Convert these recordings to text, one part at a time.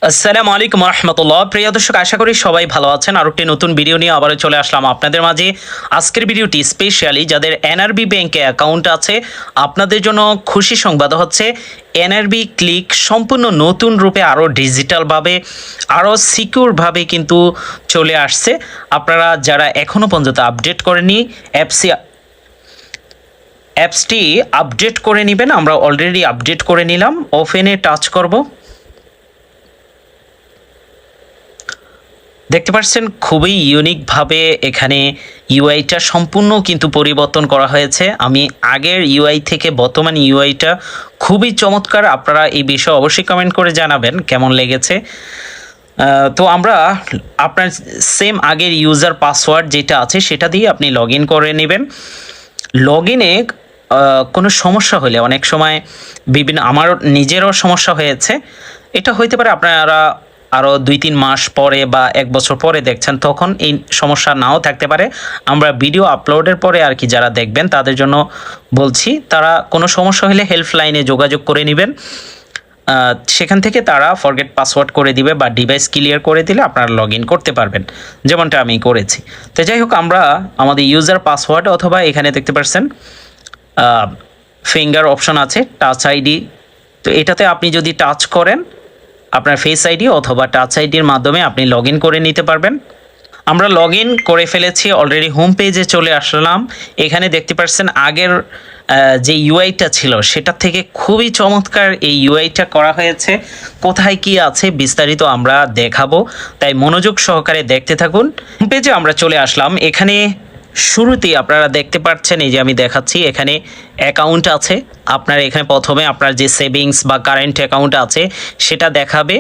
আসসালামু আলাইকুম রহমতুল্লাহ। প্রিয় দর্শক, আশা করি সবাই ভালো আছেন। আর একটি নতুন ভিডিও নিয়ে আবারও চলে আসলাম আপনাদের মাঝে। আজকের ভিডিওটি স্পেশালি যাদের এনআরবি ব্যাংকে অ্যাকাউন্ট আছে আপনাদের জন্য খুশি সংবাদ হচ্ছে এনআরবি ক্লিক সম্পূর্ণ নতুন রূপে আরও ডিজিটালভাবে আরও সিকিউরভাবে কিন্তু চলে আসছে। আপনারা যারা এখনও পর্যন্ত আপডেট করেনি অ্যাপসটি আপডেট করে নেবেন। আমরা অলরেডি আপডেট করে নিলাম। ওপেনে টাচ করব। দেখতে পাচ্ছেন খুবই ইউনিকভাবে এখানে ইউআইটা সম্পূর্ণ কিন্তু পরিবর্তন করা হয়েছে। আমি আগের ইউআই থেকে বর্তমান ইউআইটা খুবই চমৎকার। আপনারা এই বিষয়ে অবশ্যই কমেন্ট করে জানাবেন কেমন লেগেছে। তো আমরা আপনার সেম আগের ইউজার পাসওয়ার্ড যেটা আছে সেটা দিয়ে আপনি লগ ইন করে নেবেন। লগ ইনে কোনো সমস্যা হলে অনেক সময় আমার নিজেরও সমস্যা হয়েছে। এটা হইতে পারে আপনারা আরও 2-3 মাস পরে বা 1 বছর পরে দেখছেন, তখন এই সমস্যা নাও থাকতে পারে। আমরা ভিডিও আপলোডের পরে আর কি যারা দেখবেন তাদের জন্য বলছি, তারা কোনো সমস্যা হলে হেল্পলাইনে যোগাযোগ করে নেবেন। সেখান থেকে তারা ফরগেট পাসওয়ার্ড করে দিবে বা ডিভাইস ক্লিয়ার করে দিলে আপনারা লগ ইন করতে পারবেন, যেমনটা আমি করেছি। তো যাই হোক, আমরা আমাদের ইউজার পাসওয়ার্ড অথবা এখানে দেখতে পাচ্ছেন ফিঙ্গার অপশন আছে, টাচ আইডি। তো এটাতে আপনি যদি টাচ করেন আপনার ফেস আইডি অথবা টাচ আইডির মাধ্যমে আপনি লগ ইন করে নিতে পারবেন। আমরা লগ ইন করে ফেলেছি, অলরেডি হোম পেজে চলে আসলাম। এখানে দেখতে পাচ্ছেন আগের যে ইউআইটা ছিল সেটার থেকে খুবই চমৎকার এই ইউআইটা করা হয়েছে। কোথায় কি আছে বিস্তারিত আমরা দেখাবো, তাই মনোযোগ সহকারে দেখতে থাকুন। হোম পেজে আমরা চলে আসলাম। এখানে শুরুতেই আপনারা দেখতে পাচ্ছেন, এই যে আমি দেখাচ্ছি, এখানে অ্যাকাউন্ট আছে। আপনার এখানে প্রথমে আপনার যে সেভিংস বা কারেন্ট অ্যাকাউন্ট আছে সেটা দেখাবে।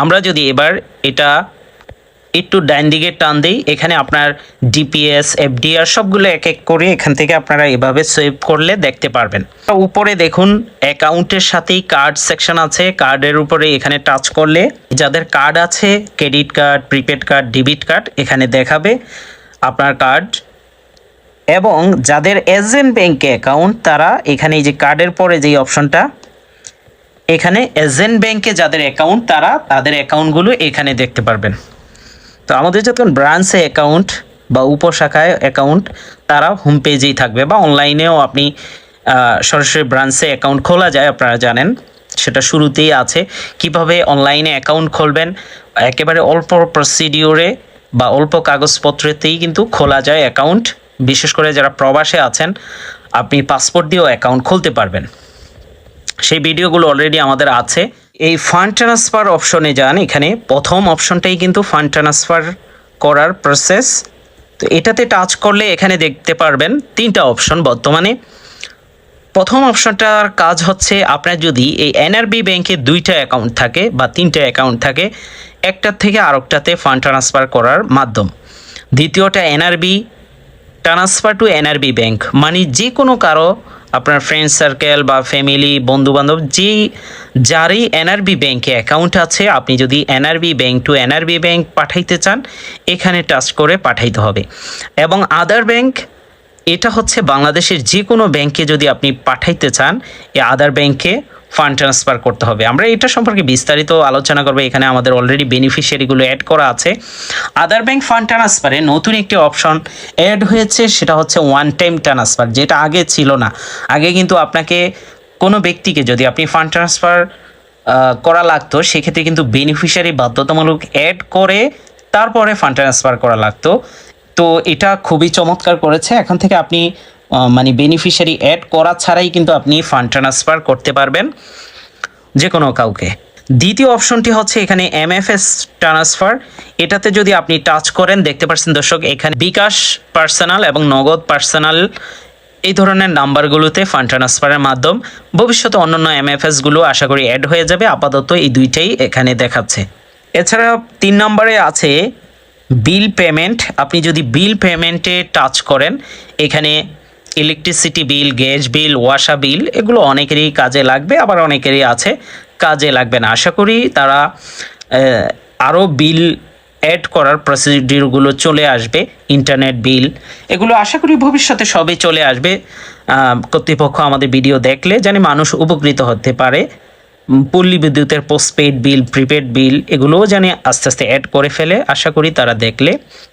আমরা যদি এবার এটা একটু ডান দিকে টান দিই, এখানে আপনার ডিপিএস এফডিআর সবগুলো এক এক করে এখান থেকে আপনারা এভাবে সেভ করলে দেখতে পারবেন। উপরে দেখুন অ্যাকাউন্টের সাথেই কার্ড সেকশন আছে। কার্ডের উপরে এখানে টাচ করলে যাদের কার্ড আছে, credit card, prepaid card, debit card, এখানে দেখাবে আপনার কার্ড। এবং যাদের এজেন্ট ব্যাংকে অ্যাকাউন্ট তারা এখানে এই যে কার্ডের পরে যেই অপশনটা, এখানে এজেন্ট ব্যাংকে যাদের অ্যাকাউন্ট তারা তাদের অ্যাকাউন্টগুলো এখানে দেখতে পারবেন। তো আমাদের যখন ব্রাঞ্চে অ্যাকাউন্ট বা উপশাখায় অ্যাকাউন্ট তারা হোম পেজেই থাকবে, বা অনলাইনেও আপনি সরাসরি ব্রাঞ্চে অ্যাকাউন্ট খোলা যায়, আপনারা জানেন সেটা শুরুতেই আছে। কিভাবে অনলাইনে অ্যাকাউন্ট খুলবেন, একেবারে অল্প প্রসিডিওরে বা অল্প কাগজপত্রেতেই কিন্তু খোলা যায় অ্যাকাউন্ট। বিশেষ করে যারা প্রবাসে আছেন আপনি পাসপোর্ট দিয়েও অ্যাকাউন্ট খুলতে পারবেন। সেই ভিডিওগুলো অলরেডি আমাদের আছে। এই ফান্ড ট্রান্সফার অপশনে যান, এখানে প্রথম অপশনটাই কিন্তু ফান্ড ট্রান্সফার করার প্রসেস। তো এটাতে টাচ করলে এখানে দেখতে পারবেন 3টা অপশন বর্তমানে। প্রথম অপশনটার কাজ হচ্ছে আপনার যদি এই এনআরবি ব্যাংকে 2টা অ্যাকাউন্ট থাকে বা 3টা অ্যাকাউন্ট থাকে, একটার থেকে আরেকটাতে ফান্ড ট্রান্সফার করার মাধ্যম। দ্বিতীয়টা NRB transfer to NRB bank, মানে যে কোনো কারো আপনার ফ্রেন্ড সার্কেল বা ফ্যামিলি বন্ধুবান্ধব যারই এনআরবি ব্যাংকে অ্যাকাউন্ট আছে, আপনি যদি NRB bank to NRB bank পাঠাইতে চান এখানে টাচ করে পাঠাইতে হবে। এবং আদার ব্যাংক, এটা হচ্ছে বাংলাদেশের যে কোনো ব্যাংকে যদি আপনি পাঠাইতে চান এই আদার ব্যাংকে ফান্ড ট্রান্সফার করতে হবে। আমরা এটা সম্পর্কে বিস্তারিত আলোচনা করবো। এখানে আমাদের অলরেডি বেনিফিশিয়ারিগুলো অ্যাড করা আছে। আদার ব্যাংক ফান্ড ট্রান্সফারে নতুন একটি অপশন অ্যাড হয়েছে, সেটা হচ্ছে ওয়ান টাইম ট্রান্সফার, যেটা আগে ছিল না। আগে কিন্তু আপনাকে কোনো ব্যক্তিকে যদি আপনি ফান্ড ট্রান্সফার করা লাগতো সেক্ষেত্রে কিন্তু বেনিফিশিয়ারি বাধ্যতামূলক অ্যাড করে তারপরে ফান্ড ট্রান্সফার করা লাগতো। তো এটা খুবই চমৎকার করেছে। এখন থেকে আপনি মানে বেনিফিশিয়ারি অ্যাড করা ছাড়াই কিন্তু আপনি ফান্ড ট্রান্সফার করতে পারবেন যে কোনো কাউকে। দ্বিতীয় অপশনটি হচ্ছে এখানে এমএফএস ট্রান্সফার। এটাতে যদি আপনি টাচ করেন দেখতে পাচ্ছেন দর্শক, এখানে বিকাশ পার্সোনাল এবং নগদ পার্সোনাল এই ধরনের নাম্বারগুলোতে ফান্ড ট্রান্সফারের মাধ্যম। ভবিষ্যতে অন্যান্য এমএফএসগুলো আশা করি অ্যাড হয়ে যাবে। আপাতত এই 2টাই এখানে দেখাচ্ছে। এছাড়া 3 নম্বরে আছে বিল পেমেন্ট। আপনি যদি বিল পেমেন্টে টাচ করেন, এখানে ইলেকট্রিসিটি বিল, গ্যাস বিল, ওয়াসা বিল, এগুলো অনেকেরই কাজে লাগবে, আবার অনেকেরই আছে কাজে লাগবে না। আশা করি তারা আরও বিল অ্যাড করার প্রসিডিউরগুলো চলে আসবে। ইন্টারনেট বিল, এগুলো আশা করি ভবিষ্যতে সবই চলে আসবে। কর্তৃপক্ষ আমাদের ভিডিও দেখলে জানি মানুষ উপকৃত হতে পারে। পল্লী বিদ্যুতের পোস্টপেড বিল, প্রিপেড বিল এগুলোও জানি আস্তে আস্তে অ্যাড করে ফেলে। আশা করি তারা দেখলে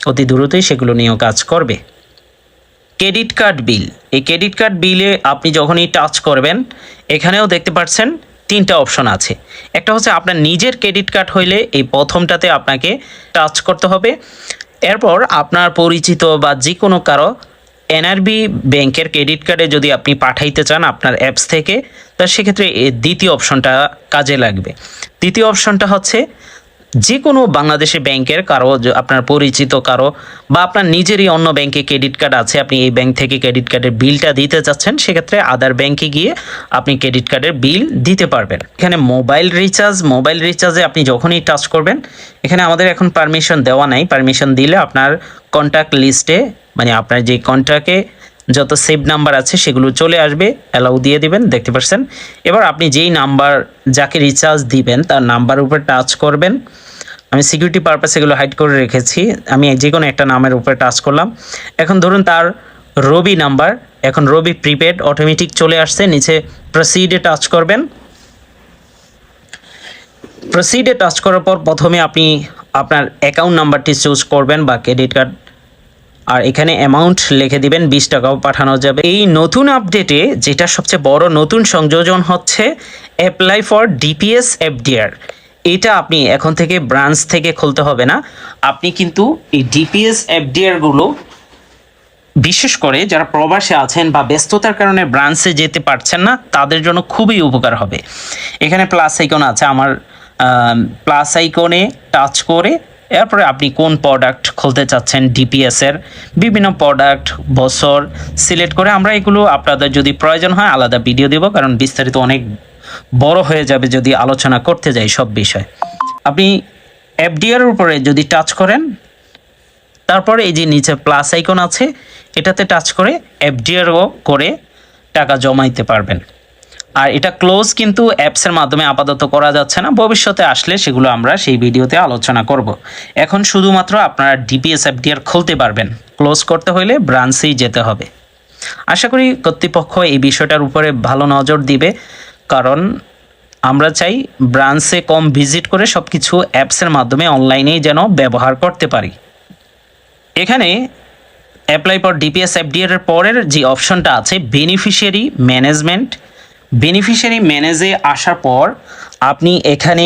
অতি দ্রুতই সেগুলো নিয়েও কাজ করবে। ক্রেডিট কার্ড বিল, এই ক্রেডিট কার্ড বিলে আপনি যখনই টাচ করবেন এখানেও দেখতে পাচ্ছেন 3টা অপশন আছে। একটা হচ্ছে আপনার নিজের ক্রেডিট কার্ড হইলে এই প্রথমটাতে আপনাকে টাচ করতে হবে। এরপর আপনার পরিচিত বা যে কোনো কারো এনআরবি ব্যাংকের ক্রেডিট কার্ডে যদি আপনি পাঠাইতে চান আপনার অ্যাপস থেকে, তা সেক্ষেত্রে এই দ্বিতীয় অপশনটা কাজে লাগবে। দ্বিতীয় অপশনটা হচ্ছে যে কোনো বাংলাদেশি ব্যাংকের কারো, আপনার পরিচিত কারো বা আপনার নিজেরই অন্য ব্যাংকে ক্রেডিট কার্ড আছে, আপনি এই ব্যাংক থেকে ক্রেডিট কার্ডের বিলটা দিতে চাচ্ছেন, সেক্ষেত্রে আদার ব্যাংকে গিয়ে আপনি ক্রেডিট কার্ডের বিল দিতে পারবেন। এখানে মোবাইল রিচার্জে আপনি যখনই টাচ করবেন, এখানে আমাদের এখন পারমিশন দেওয়া নাই। পারমিশন দিলে আপনার কন্ট্যাক্ট লিস্টে, মানে আপনার যে কন্ট্যাক্টে যত সেভ নাম্বার আছে সেগুলো চলে আসবে, অ্যালাউ দিয়ে দিবেন। দেখতে পাচ্ছেন এবার আপনি যেই নাম্বার, যাকে রিচার্জ দিবেন তার নাম্বার উপর টাচ করবেন। আমি সিকিউরিটি পারপাস এগুলো হাইড করে রেখেছি। আমি যে কোনো একটা নামের উপরে টাচ করলাম। এখন ধরুন তার রবি নাম্বার, এখন রবি প্রিপেড অটোমেটিক চলে আসছে। নিচে প্রসিডে টাচ করবেন। প্রসিডে টাচ করার পর প্রথমে আপনি আপনার অ্যাকাউন্ট নাম্বারটি চুজ করবেন বা ক্রেডিট কার্ড, আর এখানে অ্যামাউন্ট লিখে দিবেন, 20 টাকাও পাঠানো যাবে। এই নতুন আপডেটে যেটা সবচেয়ে বড় নতুন সংযোজন হচ্ছে অ্যাপ্লাই ফর ডিপিএস এফডিআর। এটা আপনি এখন থেকে ব্রাঞ্চ থেকে খুলতে হবে না। আপনি কিন্তু এই ডিপিএস এফডিআরগুলো বিশেষ করে যারা প্রবাসে আছেন বা ব্যস্ততার কারণে ব্রাঞ্চে যেতে পারছেন না তাদের জন্য খুবই উপকার হবে। এখানে প্লাস আইকন আছে, আমার প্লাস আইকনে টাচ করে এরপরে আপনি কোন প্রোডাক্ট খুলতে চাচ্ছেন ডিপিএসের বিভিন্ন প্রোডাক্ট বছর সিলেক্ট করে, আমরা এগুলো আপনাদের যদি প্রয়োজন হয় আলাদা ভিডিও দেব, কারণ বিস্তারিত অনেক বড় হয়ে যাবে যদি আলোচনা করতে যাই সব বিষয়। আপনি এফডিআর এর উপরে যদি টাচ করেন, তারপরে এই যে নিচে প্লাস আইকন আছে এটাতে টাচ করে এফডিআরও করে টাকা জমাইতে পারবেন। আর এটা ক্লোজ কিন্তু অ্যাপসের মাধ্যমে আপাতত করা যাচ্ছে না, ভবিষ্যতে আসলে সেগুলো আমরা সেই ভিডিওতে আলোচনা করব। এখন শুধুমাত্র আপনারা ডিপিএস এফডিআর খুলতে পারবেন, ক্লোজ করতে হলে ব্রাঞ্চেই যেতে হবে। আশা করি কর্তৃপক্ষ এই বিষয়টার উপরে ভালো নজর দিবে, কারণ আমরা চাই ব্রাঞ্চে কম ভিজিট করে সব কিছু অ্যাপসের মাধ্যমে অনলাইনেই যেন ব্যবহার করতে পারি। এখানে অ্যাপ্লাই ফর ডিপিএস এফডিআর এর পরের যে অপশনটা আছে বেনিফিশিয়ারি ম্যানেজমেন্ট, বেনিফিশিয়ারি ম্যানেজে আসার পর আপনি এখানে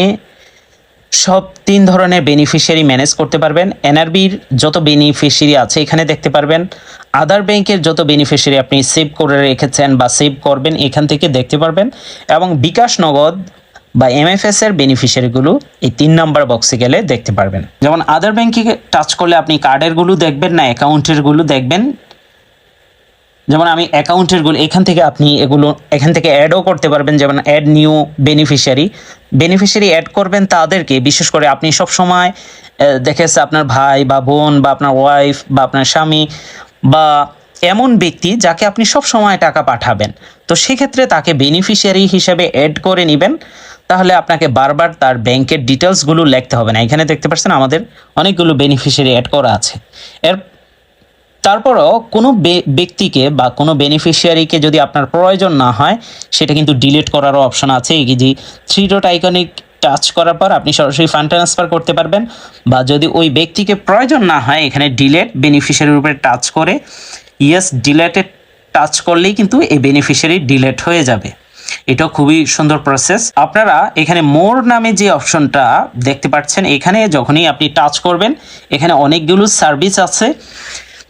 সব 3 ধরনের বেনিফিশিয়ারি ম্যানেজ করতে পারবেন। এনআরবির যত বেনিফিশিয়ারি আছে এখানে দেখতে পারবেন, আদার ব্যাংকের যত বেনিফিশিয়ারি আপনি সেভ করে রেখেছেন বা সেভ করবেন এখান থেকে দেখতে পারবেন, এবং বিকাশ নগদ বা এমএফএস এর বেনিফিশিয়ারিগুলো এই 3 নাম্বার বক্সে গেলে দেখতে পারবেন। যেমন আদার ব্যাংকে টাচ করলে আপনি কার্ডেরগুলো দেখবেন না, অ্যাকাউন্টেরগুলো দেখবেন। যেমন আমি অ্যাকাউন্টেরগুলো এখান থেকে আপনি এখান থেকে অ্যাডও করতে পারবেন, যেমন অ্যাড নিউ বেনিফিশিয়ারি অ্যাড করবেন তাদেরকে, বিশেষ করে আপনি সব সময় দেখেছে আপনার ভাই বা বোন বা আপনার ওয়াইফ বা আপনার স্বামী বা এমন ব্যক্তি যাকে আপনি সব সময় টাকা পাঠাবেন, তো সেক্ষেত্রে তাকে বেনিফিশিয়ারি হিসেবে অ্যাড করে নেবেন। তাহলে আপনাকে বারবার তার ব্যাংকের ডিটেলসগুলো লিখতে হবে না। এখানে দেখতে পাচ্ছেন আমাদের অনেকগুলো বেনিফিশিয়ারি অ্যাড করা আছে। তারপরও কোনো ব্যক্তিকে বা কোনো বেনিফিশিয়ারিকে যদি আপনার প্রয়োজন না হয় সেটা কিন্তু ডিলিট করারও অপশন আছে। এই যে 3 ডট আইকনে টাচ করার পর আপনি সরাসরি ফান্ড ট্রান্সফার করতে পারবেন, বা যদি ওই ব্যক্তিকে প্রয়োজন না হয় এখানে ডিলিট বেনিফিশিয়ারির উপরে টাচ করে ইয়েস ডিলেটে টাচ করলেই কিন্তু এই বেনিফিশিয়ারি ডিলিট হয়ে যাবে। এটাও খুবই সুন্দর প্রসেস। আপনারা এখানে মোর নামে যে অপশনটা দেখতে পাচ্ছেন, এখানে যখনই আপনি টাচ করবেন এখানে অনেকগুলো সার্ভিস আছে।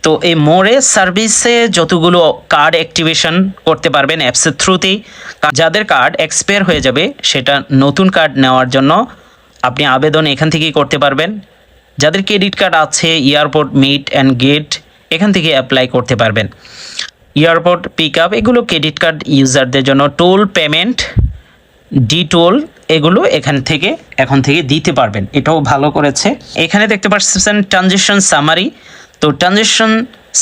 তো এই মোরে সার্ভিসে যতগুলো কার্ড অ্যাক্টিভেশন করতে পারবেন অ্যাপসের থ্রুতেই, যাদের কার্ড এক্সপায়ার হয়ে যাবে সেটা নতুন কার্ড নেওয়ার জন্য আপনি আবেদন এখান থেকেই করতে পারবেন। যাদের ক্রেডিট কার্ড আছে এয়ারপোর্ট মিট অ্যান্ড গেট এখান থেকে অ্যাপ্লাই করতে পারবেন। এয়ারপোর্ট পিক আপ এগুলো ক্রেডিট কার্ড ইউজারদের জন্য, টোল পেমেন্ট ডি টোল এগুলো এখন থেকে দিতে পারবেন, এটাও ভালো করেছে। এখানে দেখতে পাচ্ছেন ট্রানজেকশন সামারি। তো ট্রানজেকশন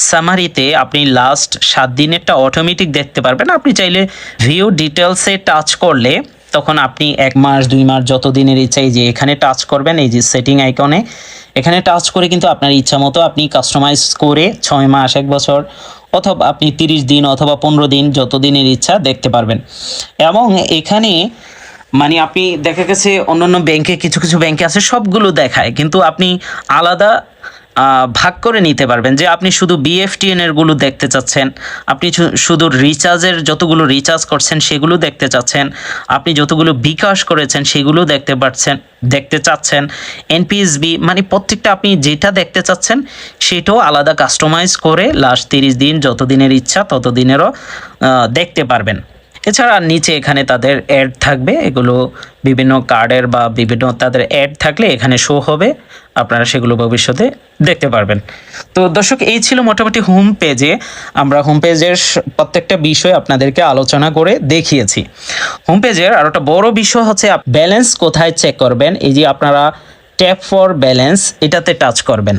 সামারিতে আপনি লাস্ট 7 দিনেরটা অটোমেটিক দেখতে পারবেন। আপনি চাইলে ভিউ ডিটেলসে টাচ করলে তখন আপনি 1 মাস 2 মাস যত দিনের ইচ্ছা এই যে এখানে টাচ করবেন, এই যে সেটিং আইকনে এখানে টাচ করে কিন্তু আপনার ইচ্ছা মতো আপনি কাস্টমাইজ করে 6 মাস 1 বছর অথবা আপনি 30 দিন অথবা 15 দিন যত দিনের ইচ্ছা দেখতে পারবেন। এবং এখানে মানে আপনি দেখা গেছে অন্যান্য ব্যাংকে কিছু কিছু ব্যাংকে আছে সবগুলো দেখায়, কিন্তু আপনি আলাদা ভাগ করে নিতে পারবেন যে আপনি শুধু বিএফটিএন এর গুলো দেখতে চাচ্ছেন, আপনি শুধু রিচার্জের যতগুলো রিচার্জ করছেন সেগুলো দেখতে চাচ্ছেন, আপনি যতগুলো বিকাশ করেছেন সেগুলো দেখতে চাচ্ছেন, এনপিএসবি, মানে প্রত্যেকটা আপনি যেটা দেখতে চাচ্ছেন সেটাও আলাদা কাস্টমাইজ করে লাস্ট 30 দিন যত দিনের ইচ্ছা তত দিনেরও দেখতে পারবেন। এছাড়া নিচে এখানে তাদের অ্যাড থাকবে, এগুলো বিভিন্ন কার্ডের বা বিভিন্ন তাদের অ্যাড থাকলে এখানে শো হবে, আপনারা সেগুলো ভবিষ্যতে দেখতে পারবেন। তো দর্শক, এই ছিল মোটামুটি হোম পেজে। আমরা হোম পেজের প্রত্যেকটা বিষয় আপনাদেরকে আলোচনা করে দেখিয়েছি। হোম পেজের আর একটা বড় বিষয় হচ্ছে ব্যালেন্স কোথায় চেক করবেন। এই যে আপনারা ট্যাপ ফর ব্যালেন্স এটাতে টাচ করবেন।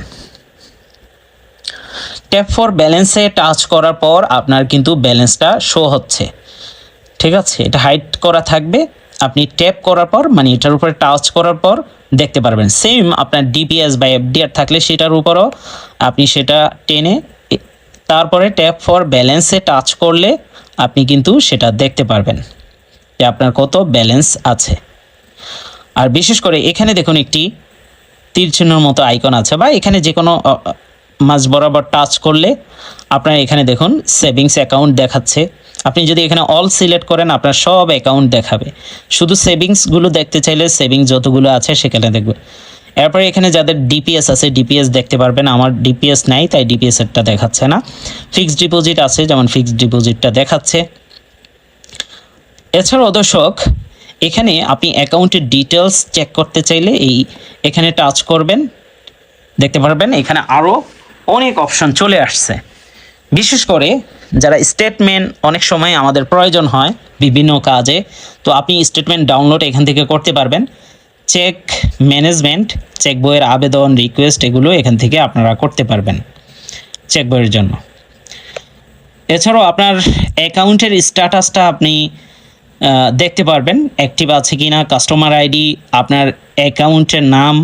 ট্যাপ ফর ব্যালেন্সে টাচ করার পর আপনার কিন্তু ব্যালেন্সটা শো হচ্ছে, ঠিক আছে। এটা হাইড করা থাকবে, আপনি ট্যাপ করার পর মানে এটার উপরে টাচ করার পর দেখতে পারবেন। সেম আপনার ডিপিএস বা এফডিআর থাকলে সেটার উপরও আপনি সেটা টেনে তারপরে ট্যাপ ফর ব্যালেন্সে টাচ করলে আপনি কিন্তু সেটা দেখতে পারবেন যে আপনার কত ব্যালেন্স আছে। আর বিশেষ করে এখানে দেখুন একটি তীর চিহ্নের মতো আইকন আছে, বা এখানে যে কোনো মাঝ বরাবর টাচ করলে আপনার এখানে দেখুন সেভিংস অ্যাকাউন্ট দেখাচ্ছে। আপনি যদি এখানে অল সিলেক্ট করেন আপনার সব অ্যাকাউন্ট দেখাবে, শুধু সেভিংসগুলো দেখতে চাইলে সেভিংস যতগুলো আছে সেখানে দেখবে। এরপরে এখানে যাদের ডিপিএস আছে ডিপিএস দেখতে পারবেন, আমার ডিপিএস নাই তাই ডিপিএস এরটা দেখাচ্ছে না। ফিক্সড ডিপোজিট আছে যেমন ফিক্সড ডিপোজিটটা দেখাচ্ছে। এছাড়াও দর্শক, এখানে আপনি অ্যাকাউন্টের ডিটেলস চেক করতে চাইলে এখানে টাচ করবেন, দেখতে পারবেন এখানে আরও অনেক অপশন চলে আসছে। বিশেষ করে যারা স্টেটমেন্ট অনেক সময় আমাদের প্রয়োজন হয় বিভিন্ন কাজে, তো আপনি স্টেটমেন্ট ডাউনলোড এখান থেকে করতে পারবেন। চেক ম্যানেজমেন্ট, চেক বইয়ের আবেদন রিকোয়েস্ট এগুলো এখান থেকে আপনারা করতে পারবেন চেক বইয়ের জন্য। এছাড়াও আপনার অ্যাকাউন্টের স্ট্যাটাসটা আপনি দেখতে পারবেন, অ্যাক্টিভ আছে কি না, কাস্টমার আইডি, আপনার অ্যাকাউন্টের নাম,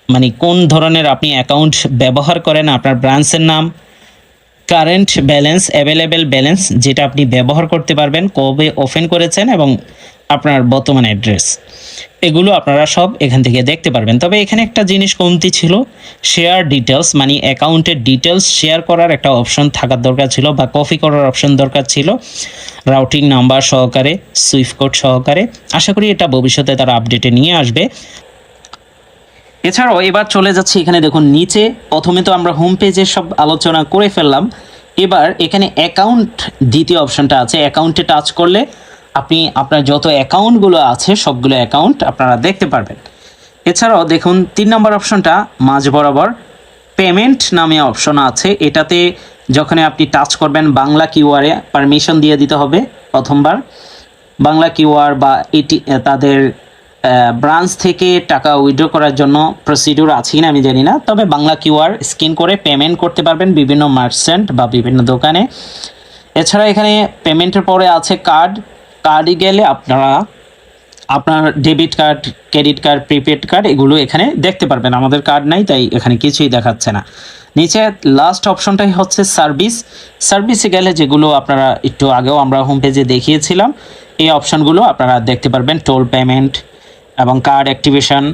মানে কোন ধরনের আপনি অ্যাকাউন্ট ব্যবহার করেন, আপনার ব্রাঞ্চের নাম, কারেন্ট ব্যালেন্স, অ্যাভেলেবেল ব্যালেন্স যেটা আপনি ব্যবহার করতে পারবেন, কবে ওপেন করেছেন এবং আপনার বর্তমান অ্যাড্রেস, এগুলো আপনারা সব এখান থেকে দেখতে পারবেন। তবে এখানে একটা জিনিস কমতি ছিল, শেয়ার ডিটেলস, মানে অ্যাকাউন্টের ডিটেলস শেয়ার করার একটা অপশন থাকার দরকার ছিল বা কপি করার অপশন দরকার ছিল, রাউটিং নাম্বার সহকারে, সুইফট কোড সহকারে। আশা করি এটা ভবিষ্যতে তারা আপডেটে নিয়ে আসবে। এছাড়াও এবার চলে যাচ্ছি এখানে দেখুন নিচে, প্রথমে তো আমরা হোম পেজের সব আলোচনা করে ফেললাম, এবার এখানে অ্যাকাউন্ট দ্বিতীয় অপশনটা আছে, অ্যাকাউন্টে টাচ করলে আপনি আপনার যত অ্যাকাউন্টগুলো আছে সবগুলো অ্যাকাউন্ট আপনারা দেখতে পারবেন। এছাড়াও দেখুন 3 নম্বর অপশনটা মাঝ বরাবর পেমেন্ট নামে অপশন আছে, এটাতে যখন আপনি টাচ করবেন বাংলা কিউআরে পারমিশন দিয়ে দিতে হবে প্রথমবার। বাংলা কিউআর বা এটি তাদের ব্রাঞ্চ থেকে টাকা উইথড্র করার জন্য প্রসিডিউর আছে কিনা আমি জানি না, তবে বাংলা কিউআর স্ক্যান করে পেমেন্ট করতে পারবেন বিভিন্ন মার্চেন্ট বা বিভিন্ন দোকানে। এছাড়া এখানে পেমেন্টের পরে আছে কার্ডে গেলে আপনারা আপনার debit card, credit card, prepaid card এগুলো এখানে দেখতে পারবেন। আমাদের কার্ড নাই তাই এখানে কিছুই দেখাচ্ছে না। নিচে লাস্ট অপশনটাই হচ্ছে সার্ভিসে গেলে যেগুলো আপনারা একটু আগেও আমরা হোম পেজে দেখিয়েছিলাম, এই অপশনগুলো আপনারা দেখতে পারবেন, টোল পেমেন্ট এবং কার্ড অ্যাক্টিভেশন।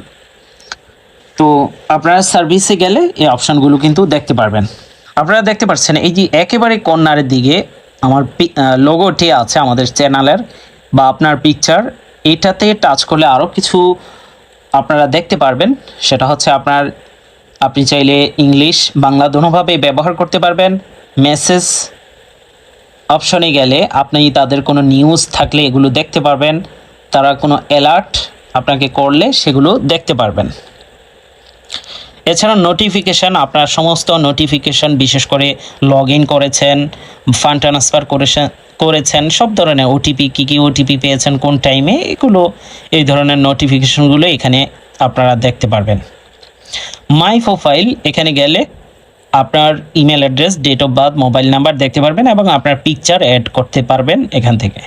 তো আপনারা সার্ভিসে গেলে এই অপশনগুলো কিন্তু দেখতে পারবেন। আপনারা দেখতে পাচ্ছেন এই যে একেবারে কর্নারের দিকে আমার লোগোটি আছে আমাদের চ্যানেলের বা আপনার পিকচার, এটাতে টাচ করলে আরও কিছু আপনারা দেখতে পারবেন। সেটা হচ্ছে আপনি চাইলে ইংলিশ বাংলা দুটোভাবে ব্যবহার করতে পারবেন। মেসেজ অপশনে গেলে আপনি তাদের কোনো নিউজ থাকলে এগুলো দেখতে পারবেন, তারা কোনো অ্যালার্ট আপনাকে করলে সেগুলো দেখতে পারবেন। এছাড়া নোটিফিকেশান, আপনার সমস্ত নোটিফিকেশান, বিশেষ করে লগ ইন করেছেন, ফান্ড ট্রান্সফার করেছেন, সব ধরনের ওটিপি, কী ওটিপি পেয়েছেন কোন টাইমে, এগুলো এই ধরনের নোটিফিকেশানগুলো এখানে আপনারা দেখতে পারবেন। মাই প্রোফাইল, এখানে গেলে আপনার email address, date of birth, mobile number দেখতে পারবেন এবং আপনার পিকচার অ্যাড করতে পারবেন এখান থেকে।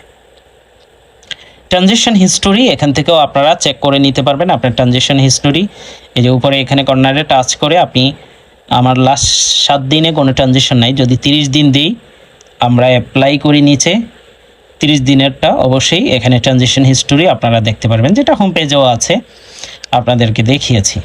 ট্রানজেকশন হিস্টোরি, এখান থেকেও আপনারা চেক করে নিতে পারবেন আপনার ট্রানজেকশন হিস্টোরি। এই যে উপরে এখানে কর্নারে টাচ করে আপনি, আমার লাস্ট 7 দিনে কোনো ট্রানজেকশন নাই, যদি 30 দিন দিই আমরা অ্যাপ্লাই করি নিচে 30 দিনেরটা অবশ্যই এখানে ট্রানজিশন হিস্টোরি আপনারা দেখতে পারবেন, যেটা হোম পেজেও আছে, আপনাদেরকে দেখিয়েছি।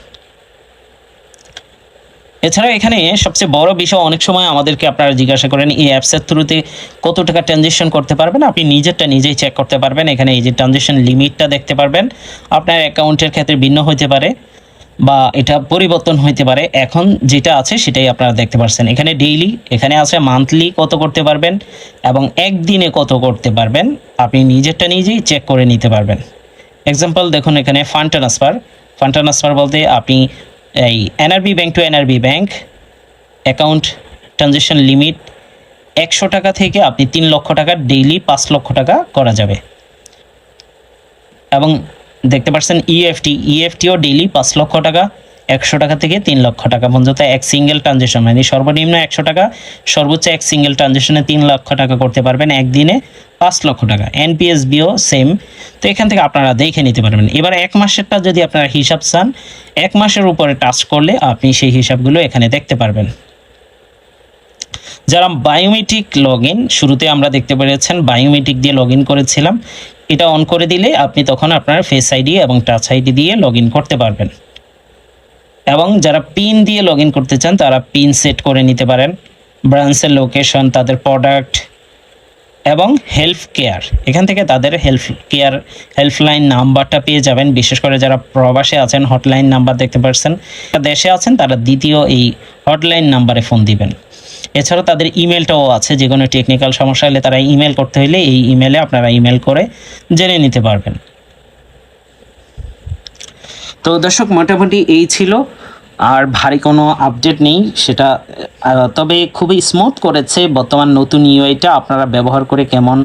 এছাড়া এখানে সবচেয়ে বড় বিষয়, অনেক সময় আমাদেরকে আপনারা জিজ্ঞাসা করেন এই অ্যাপসের থ্রুতে কত টাকা ট্রানজিশন করতে পারবেন। আপনি নিজেরটা নিজেই চেক করতে পারবেন। এখানে এই যে ট্রানজিশন লিমিটটা দেখতে পারবেন, আপনার অ্যাকাউন্টের ক্ষেত্রে ভিন্ন হতে পারে বা এটা পরিবর্তন হতে পারে। এখন যেটা আছে সেটাই আপনারা দেখতে পাচ্ছেন। এখানে ডেইলি, এখানে আছে মান্থলি কত করতে পারবেন এবং একদিনে কত করতে পারবেন, আপনি নিজেরটা নিজেই চেক করে নিতে পারবেন। এক্সাম্পল দেখুন, এখানে ফান্ড ট্রান্সফার বলতে আপনি এই NRB bank to NRB bank account transition limit 100 টাকা থেকে আপনি 3 লক্ষ টাকা ডেইলি 5 লক্ষ টাকা করা যাবে। এবং দেখতে পাচ্ছেন ইএফটিও ডেইলি 5 লক্ষ টাকা, 100 টাকা থেকে 3 লক্ষ টাকা পর্যন্ত এক সিঙ্গেল ট্রানজিশন, মানে সর্বনিম্ন 100 টাকা, সর্বোচ্চ এক সিঙ্গেল ট্রানজিশনে 3 লক্ষ টাকা করতে পারবেন, একদিনে 5 লক্ষ টাকা। এনপিএসবিও সেম। তো এখান থেকে আপনারা দেখে নিতে পারবেন। এবার এক মাসেরটা যদি আপনারা হিসাব চান, এক মাসের উপরে টাচ করলে আপনি সেই হিসাবগুলো এখানে দেখতে পারবেন। যারা বায়োমেট্রিক লগ ইন, শুরুতে আমরা দেখতে পেরেছেন বায়োমেট্রিক দিয়ে লগ ইন করেছিলাম, এটা অন করে দিলে আপনি তখন আপনার ফেস আইডি এবং টাচ আইডি দিয়ে লগ ইন করতে পারবেন। এবং যারা পিন দিয়ে লগ ইন করতে চান তারা পিন সেট করে নিতে পারেন। ব্রাঞ্চের লোকেশন, তাদের প্রোডাক্ট এবং হেল্প কেয়ার, এখান থেকে তাদের হেল্পলাইন নাম্বারটা পেয়ে যাবেন। বিশেষ করে যারা প্রবাসে আছেন হটলাইন নাম্বার দেখতে পাচ্ছেন, দেশে আছেন তারা দ্বিতীয় এই হটলাইন নাম্বারে ফোন দিবেন। এছাড়াও তাদের ইমেলটাও আছে, যে কোনো টেকনিক্যাল সমস্যা হলে তারা ইমেল করতে হলে এই ইমেলে আপনারা ইমেল করে জেনে নিতে পারবেন। তো দর্শক, মোটামুটি এই ছিল, আর ভারী কোনো আপডেট নেই সেটা। তবে খুবই স্মুথ করেছে বর্তমান নতুন ইউআইটা। আপনারা ব্যবহার করে কেমন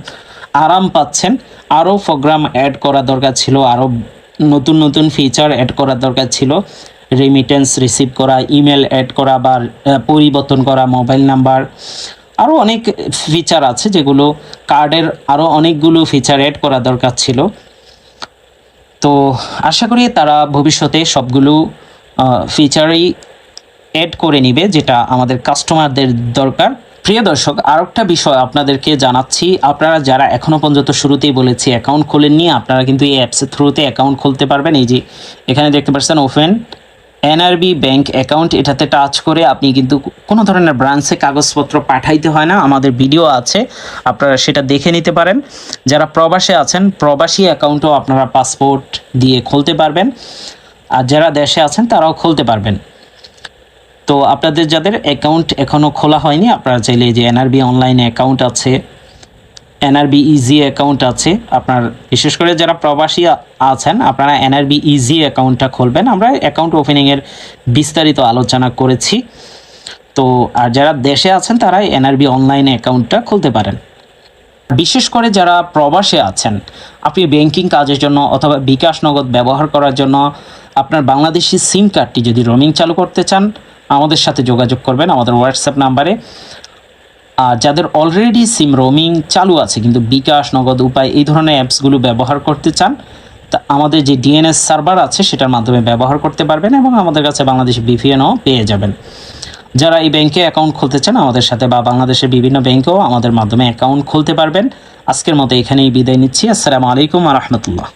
আরাম পাচ্ছেন? আরও প্রোগ্রাম অ্যাড করা দরকার ছিল, আরও নতুন নতুন ফিচার অ্যাড করার দরকার ছিল। রেমিটেন্স রিসিভ করা, ইমেল অ্যাড করা বা পরিবর্তন করা মোবাইল নাম্বার, আরও অনেক ফিচার আছে যেগুলো কার্ডের আরও অনেকগুলো ফিচার অ্যাড করা দরকার ছিল। তো আশা করি তারা ভবিষ্যতে সবগুলো ফিচারই অ্যাড করে নিবে, যেটা আমাদের কাস্টমারদের দরকার। প্রিয় দর্শক, আরেকটা বিষয় আপনাদেরকে জানাচ্ছি, আপনারা যারা এখনও পর্যন্ত শুরুতেই বলেছি অ্যাকাউন্ট খোলেননি, আপনারা কিন্তু এই অ্যাপসের থ্রুতে অ্যাকাউন্ট খুলতে পারবেন। এই যে এখানে দেখতে পাচ্ছেন ওপেন এনআরবি ব্যাংক অ্যাকাউন্ট, এটাতে টাচ করে আপনি কিন্তু কোনো ধরনের ব্রাঞ্চে কাগজপত্র পাঠাইতে হয় না। আমাদের ভিডিও আছে, আপনারা সেটা দেখে নিতে পারেন। যারা প্রবাসে আছেন, প্রবাসী অ্যাকাউন্টও আপনারা পাসপোর্ট দিয়ে খুলতে পারবেন, আর যারা দেশে আছেন তারাও খুলতে পারবেন। তো আপনাদের যাদের অ্যাকাউন্ট এখনও খোলা হয়নি, আপনারা চাইলে যে এনআরবি অনলাইন অ্যাকাউন্ট আছে, এনআরবি ইজি অ্যাকাউন্ট আছে, আপনার বিশেষ করে যারা প্রবাসী আছেন আপনারা এনআরবি ইজি অ্যাকাউন্টটা খুলবেন। আমরা অ্যাকাউন্ট ওপেনিংয়ের বিস্তারিত আলোচনা করেছি। তো আর যারা দেশে আছেন তারা এনআরবি অনলাইন অ্যাকাউন্টটা খুলতে পারেন। বিশেষ করে যারা প্রবাসে আছেন, আপনি ব্যাংকিং কাজের জন্য অথবা বিকাশ নগদ ব্যবহার করার জন্য আপনার বাংলাদেশি সিম কার্ডটি যদি রোমিং চালু করতে চান, আমাদের সাথে যোগাযোগ করবেন আমাদের হোয়াটসঅ্যাপ নাম্বারে। আর যাদের অলরেডি সিম রোমিং চালু আছে কিন্তু বিকাশ নগদ উপায় এই ধরনের অ্যাপসগুলো ব্যবহার করতে চান, তা আমাদের যে ডিএনএস সার্ভার আছে সেটার মাধ্যমে ব্যবহার করতে পারবেন এবং আমাদের কাছে বাংলাদেশি ভিপিএনও পেয়ে যাবেন। যারা এই ব্যাংকে অ্যাকাউন্ট খুলতে চান আমাদের সাথে বা বাংলাদেশের বিভিন্ন ব্যাংকেও আমাদের মাধ্যমে অ্যাকাউন্ট খুলতে পারবেন। আজকের মতো এখানেই বিদায় নিচ্ছি। আসসালামু আলাইকুম ওয়া রাহমাতুল্লাহ।